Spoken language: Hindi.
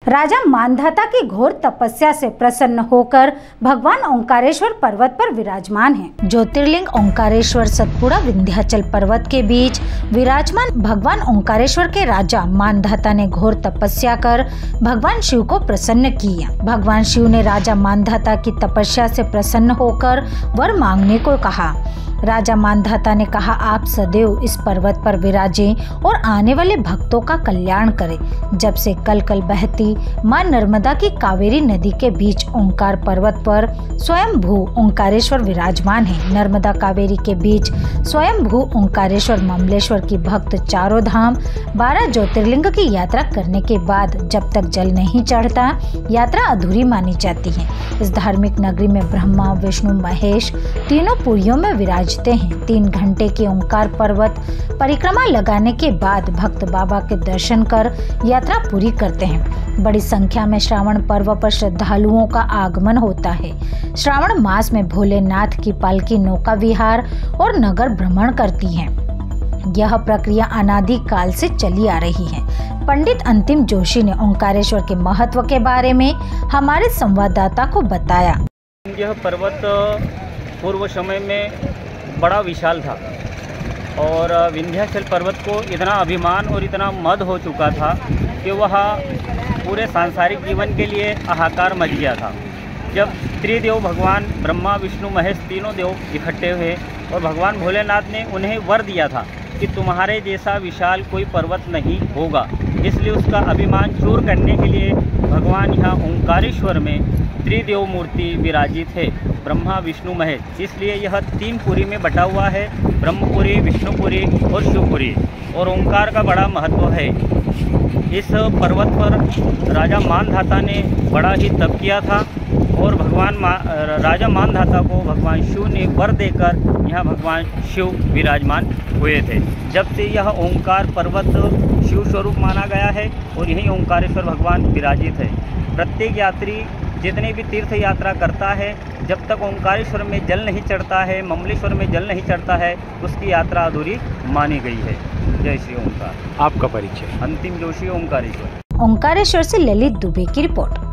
राजा मानधाता की घोर तपस्या से प्रसन्न होकर भगवान ओंकारेश्वर पर्वत पर विराजमान हैं। ज्योतिर्लिंग ओंकारेश्वर सतपुड़ा विंध्याचल पर्वत के बीच विराजमान भगवान ओंकारेश्वर के राजा मानधाता ने घोर तपस्या कर भगवान शिव को प्रसन्न किया। भगवान शिव ने राजा मानधाता की तपस्या से प्रसन्न होकर वर मांगने को कहा। राजा मानधाता ने कहा, आप सदैव इस पर्वत पर विराजें और आने वाले भक्तों का कल्याण करें। जब से कल कल बहती मां नर्मदा की कावेरी नदी के बीच ओंकार पर्वत पर स्वयं भू ओंकारेश्वर विराजमान है। नर्मदा कावेरी के बीच स्वयं भू ओंकारेश्वर ममलेश्वर की भक्त चारों धाम 12 ज्योतिर्लिंग की यात्रा करने के बाद जब तक जल नहीं चढ़ता यात्रा अधूरी मानी जाती है। इस धार्मिक नगरी में ब्रह्मा विष्णु महेश तीनों पुरियों में विराजते हैं। 3 घंटे की ओंकार पर्वत परिक्रमा लगाने के बाद भक्त बाबा के दर्शन कर यात्रा पूरी करते हैं। बड़ी संख्या में श्रावण पर्व पर श्रद्धालुओं का आगमन होता है। श्रावण मास में भोलेनाथ की पालकी नौका विहार और नगर भ्रमण करती है। यह प्रक्रिया अनादि काल से चली आ रही है। पंडित अंतिम जोशी ने ओंकारेश्वर के महत्व के बारे में हमारे संवाददाता को बताया। यह पर्वत पूर्व समय में बड़ा विशाल था और विंध्याचल पर्वत को इतना अभिमान और इतना मद हो चुका था कि वह पूरे सांसारिक जीवन के लिए हाहाकार मच गया था। जब त्रिदेव भगवान ब्रह्मा विष्णु महेश तीनों देव इकट्ठे हुए और भगवान भोलेनाथ ने उन्हें वर दिया था कि तुम्हारे जैसा विशाल कोई पर्वत नहीं होगा, इसलिए उसका अभिमान चूर करने के लिए भगवान यहाँ ओंकारेश्वर में त्रिदेव मूर्ति विराजित है, ब्रह्मा विष्णु महेश। इसलिए यह 3 पुरी में बटा हुआ है, ब्रह्मपुरी, विष्णुपुरी और शिवपुरी। और ओंकार का बड़ा महत्व है। इस पर्वत पर राजा मानधाता ने बड़ा ही तप किया था और राजा मानधाता को भगवान शिव ने वर देकर यहाँ भगवान शिव विराजमान हुए थे। जब से यह ओंकार पर्वत शिव स्वरूप माना गया है और यहीं ओंकारेश्वर भगवान विराजित है। प्रत्येक यात्री जितने भी तीर्थ यात्रा करता है, जब तक ओंकारेश्वर में जल नहीं चढ़ता है, ममलेश्वर में जल नहीं चढ़ता है, उसकी यात्रा अधूरी मानी गई है। जय श्री ओंकार। आपका परिचय? अंतिम जोशी, ओंकारेश्वर। ओंकारेश्वर से ललित दुबे की रिपोर्ट।